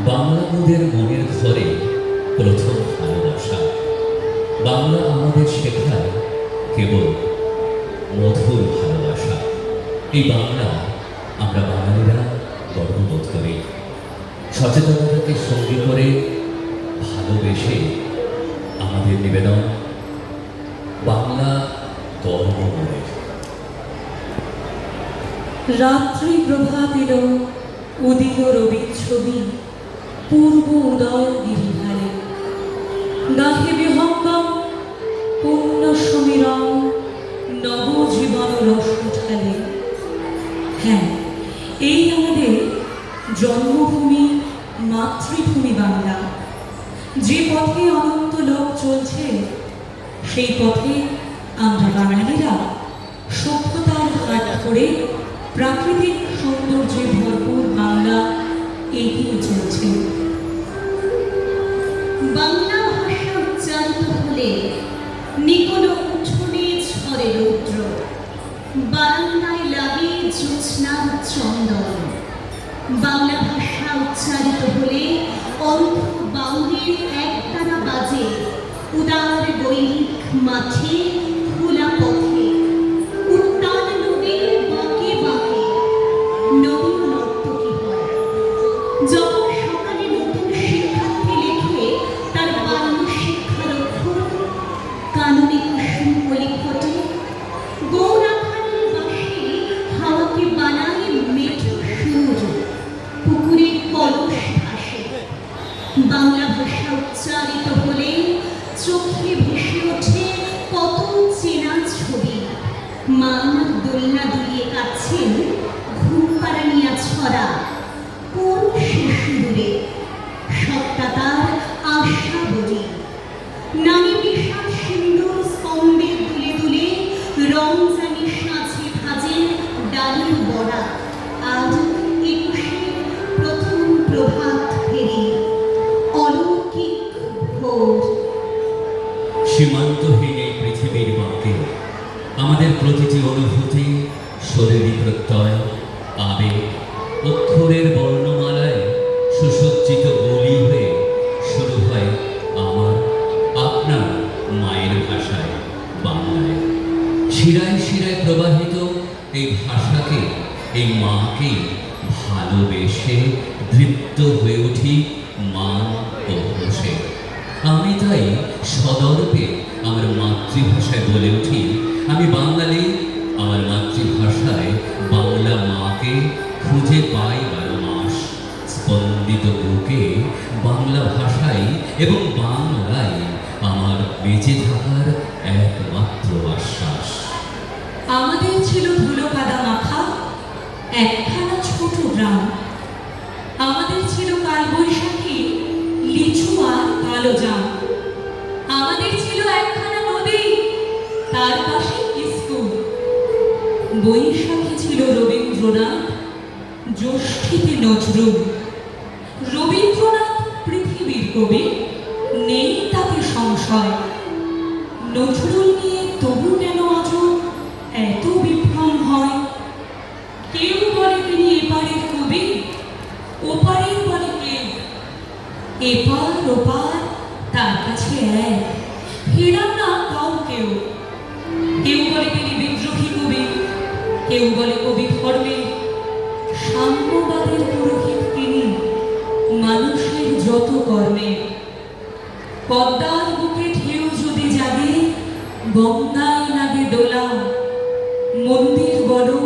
বাংলাদের মনের ঘরে প্রথম ভালোবাসা। বাংলা আমাদের শেখায় কেবল মধুর ভালোবাসা। এই বাংলা আমরা বাঙালিরা গর্ববোধ করি। সচেতনতাকে সঙ্গী করে ভালোবেসে আমাদের নিবেদন বাংলা গর্ব করে। রাত্রি প্রভাত এলো, উদিত রবির ছবি পূর্ব উদয় গিরিধারে। গাহে বিহঙ্গম পুণ্য সমীরণ, নবজীবন রস ঢালে। হ্যাঁ, এই আমাদের জন্মভূমি, মাতৃভূমি বাংলা। যে পথে অনন্ত লোক চলছে, সেই পথে আমরা বাঙালিরা সভ্যতার হাট ধরে প্রাকৃতিক সৌন্দর্যে ভরপুর বাংলা এগিয়ে চলছে। বাংলা ভাষা উচ্চারিত হলে নিকট উঠোনে ঝরে রৌদ্র, বারান্দায় লাগে জ্যোৎস্নার চন্দন। বাংলা ভাষা উচ্চারিত হলে অন্ধ বাউলের একতারা বাজে উদার বৈরিক মাঠে, খোলা পথে, উত্তাল নদীর বাঁকে বাঁকে নবীন নর্তকী হয়। যখন সকালে নতুন শিক্ষার্থী লেখে তার বাল্য শিক্ষার অক্ষর, কাননে কুসুম কলি ফোটে, গৌরাখানির বাঁশি হাওয়াকে বানায় মেঠো সুর, পুকুরের কলস ভাসে। বাংলা ভাষা উচ্চারিত হলে চোখে ভেসে ওঠে কত চেনা ছবি। মানার দোলনা দুলিয়ে কাচ্ছেন ঘুম পাড়ানিয়া ছড়া কোন শিশু দূরে, সত্তা তার আশা বলি। নারী বিশাল সিন্দুর স্কন্ধে দুলে দুলে, রমজানি সাজে ভাজে ডালির বড়া। আজ 21 প্রথম প্রভাত ফেরি, অলৌকিক ভোর। সীমান্তহীন এই পৃথিবীর বাঁকে আমাদের প্রতিটি অনুভূতি, শরীরী প্রত্যয়, আবেগ অক্ষরের বর্ণমালায় সুসজ্জিত বলি হয়ে শুরু হয় আমার আপনার মায়ের ভাষায়, বাংলায়। শিরায় শিরায় প্রবাহিত এই ভাষাকে, এই মাকে ভালোবেসে দৃপ্ত হয়ে উঠি মান ও হোসে। আমি তাই সদর্পে আমার মাতৃভাষায় বলে উঠি, আমি বাঙালি। আমার মাতৃভাষায় বাংলা মাকে খুঁজে পাই 12 মাস। স্পন্দিত বুকে বাংলা ভাষাই এবং বাংলায় আমার বেঁচে থাকার একমাত্র আশ্বাস। আমাদের ছিল ধুলো কাদা মাখা একখানা ছোট গ্রাম। আমাদের ছিল কালবৈশাখী, লিচু আর কালো জাম। আমাদের ছিল একখানা নদী, তার পাশে স্কুল। বৈশাখী ছিল রবীন্দ্রনাথ, জ্যৈষ্ঠীতে নজরুল। রবীন্দ্রনাথ পৃথিবীর কবি, নেই তাতে সংশয়। নজরুল নিয়ে তবু কেন আজ এত বিভ্রম হয়? কেউ বলে তিনি এপারের কবি, ওপারের বলে কেউ। এপার ওপার তার কাছে এক, হেরান না কাউকেও। কেউ বলে তিনি বিদ্রোহী কবি, কেউ বলে কবি ধর্মের। সাম্যবাদের পুরোহিত তিনি, মানুষের যত কর্মে। পদ্মার বুকে ঢেউ যদি জাগে, গঙ্গায় লাগে দোলা। মন্দির বলো,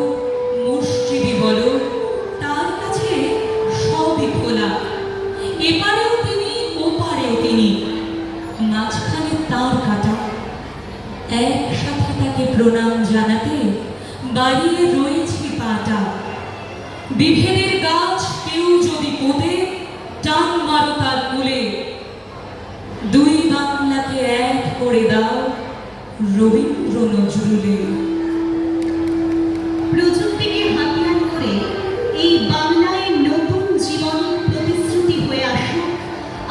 মসজিদই বলো, তার কাছে সবই খোলা। এপারেও তিনি, ওপারেও তিনি, মাঝখানে তার কাটা। একসাথে তাকে প্রণাম জানাতে বাড়িয়ে রয়েছি পাটা। বিভেদের গাছ কেউ যদি পোঁতে, টান মারো তার কূলে। দুই বাংলাকে এক করে দাও রবীন্দ্র নজরুলে। প্রযুক্তিকে হাতিয়ার করে এই বাংলায় নতুন জীবন প্রতিশ্রুতি হয়ে আসুক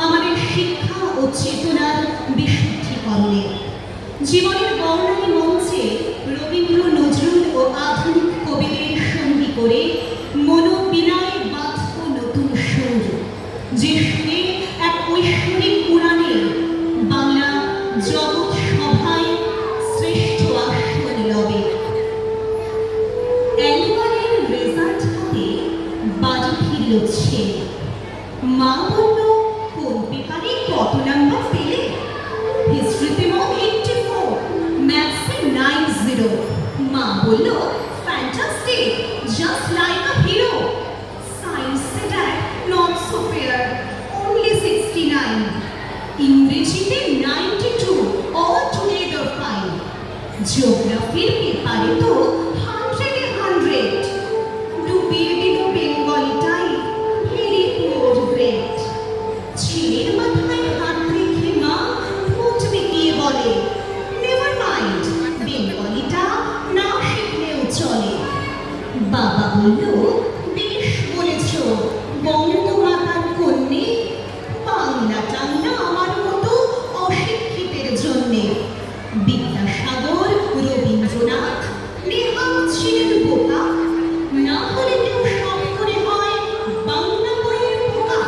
আমাদের শিক্ষা ও চেতনার বিশুদ্ধিকরণে। জীবনের বর্ণালী মঞ্চে রবীন্দ্র, নজরুল ও আধুনিক কবিদের সঙ্গী করে মনোবিনায় বাঁধব নতুন সুর, যে লিখে। মা বলল, কোন পেপারে কত নাম্বার পেলে? হিস্ট্রিতে মম 84, ম্যাথসে 90। মা বলল, fantastic, just like a hero. সায়েন্সে dad, not so fair, only 69। ইংরেজিতে 92, অল টুগেদার ফাইন। জিওগ্রাফির পেপারে তো 100-এ 100। ডুবিয়ে দিল বেঙ্গলিটাই, ভেরি পোর গ্রেট। ছেলের মাথায় হাত রেখে মা ঠোঁট বেঁকিয়ে বলে, নেভার মাইন্ড, বেঙ্গলিটা না শিখলেও চলে। বাবা বলল, বেশ বলেছ বঙ্গমাতার কন্যে, বাংলা টাংলা আমার মতো অশিক্ষিতের জন্যে। বিদ্যাসাগর, রবীন্দ্রনাথ, নেহাত ছিলেন বোকা, না হলে কেউ সব করে হয় বাংলা বইয়ের পোকা।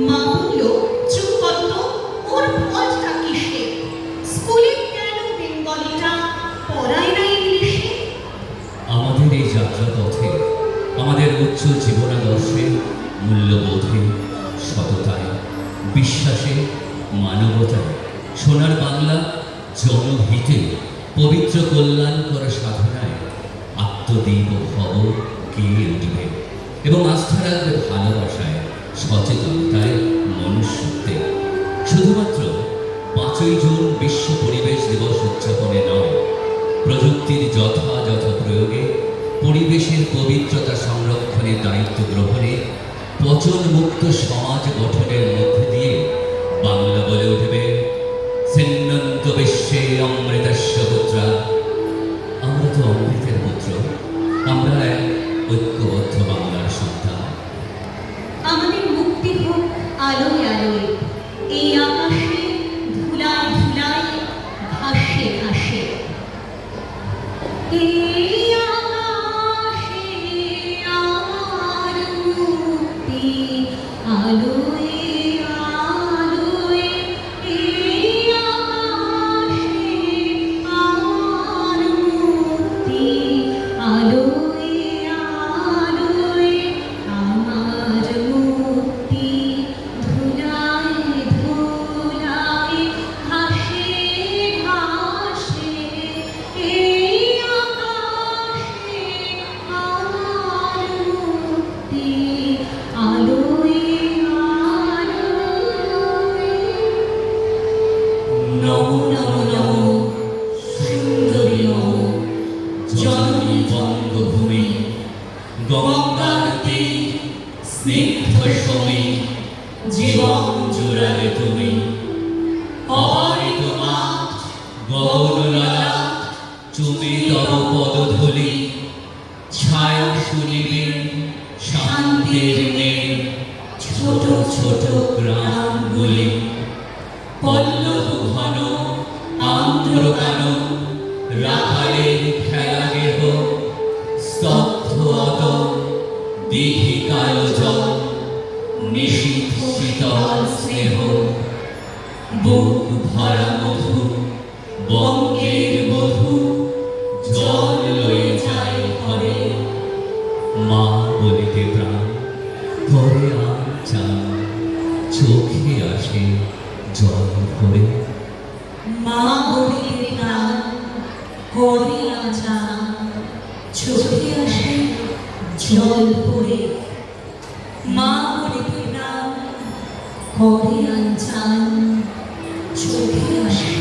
মা বলল, চুপ কর তো, ওর ফলটা কিসে? স্কুলে কেন বেঙ্গলিটা পড়ায় না ইংলিশে? আমাদের এই যাত্রাপথে, আমাদের উচ্চ জীবনাদর্শে, মূল্যবোধে, সততায়, বিশ্বাসে, মানবতায়, সোনার বাংলা জনহিতে, পবিত্র কল্যাণ করা সাধনায় আত্মদীপ ভব কে উঠবে এবং আস্থা রাখবে ভালোবাসায়, সচেতনতায়, মনুষ্যত্বে। শুধুমাত্র 5ই জুন বিশ্ব পরিবেশ দিবস উদযাপনে নয়, প্রযুক্তির যথাযথ প্রয়োগে পরিবেশের পবিত্রতা সংরক্ষণের দায়িত্ব গ্রহণে, পচনমুক্ত সমাজ গঠনের মধ্যে দিয়ে বাংলা বলে উঠবে, সিন্নন্ত বিশ্বে অমৃতস্য পুত্রা। আমরা তো অমৃতের পুত্র, আমরা এক ঐক্যবদ্ধ বাংলার সন্তান। আমাদের মুক্তি হোক আলোয় আলোয়, এই আকাশে ধুলায় ধুলায়, ঘাসে ঘাসে। এই আকাশে আমার মুক্তি, আলোয় আলোয়। এই আকাশে আমার মুক্তি, আলোয় আলোয়। আমার মুক্তি ধুলায় ধুলায়, ঘাসে ঘাসে। এই আকাশে আমার মুক্তি, আলোয় আলোয়। নমো নমো নমো সুন্দরী নমো, জননী বঙ্গভূমি, গঙ্গার তীর, স্নিগ্ধ সমী, জীবন জুড়ালে তুমি। অবারিত মাঠ, গগন ললাট, চুমে তব পদধূলি, ছায়া সুনিবিড়, শান্তির মেঘ, ছোট ছোট গ্রামগুলি, পল্লব ঘন, আন্ধ্রগান, রাখালের খেলা গেহ, স্তব্ধ অতল, দিঘি কালো জল, নিশীথ শীতল স্নেহ, বুক ভরা মধু, বঙ্গের মধু, জল লয়ে যায় ঘরে। মা বলিতে প্রাণ, করে আর চান, চোখে আসে জল ভরে। মা বলিতে প্রাণ, করে আচান, চোখে আসে জল পড়ে। মা বলিতে প্রাণ, করে আচান, চোখে আসে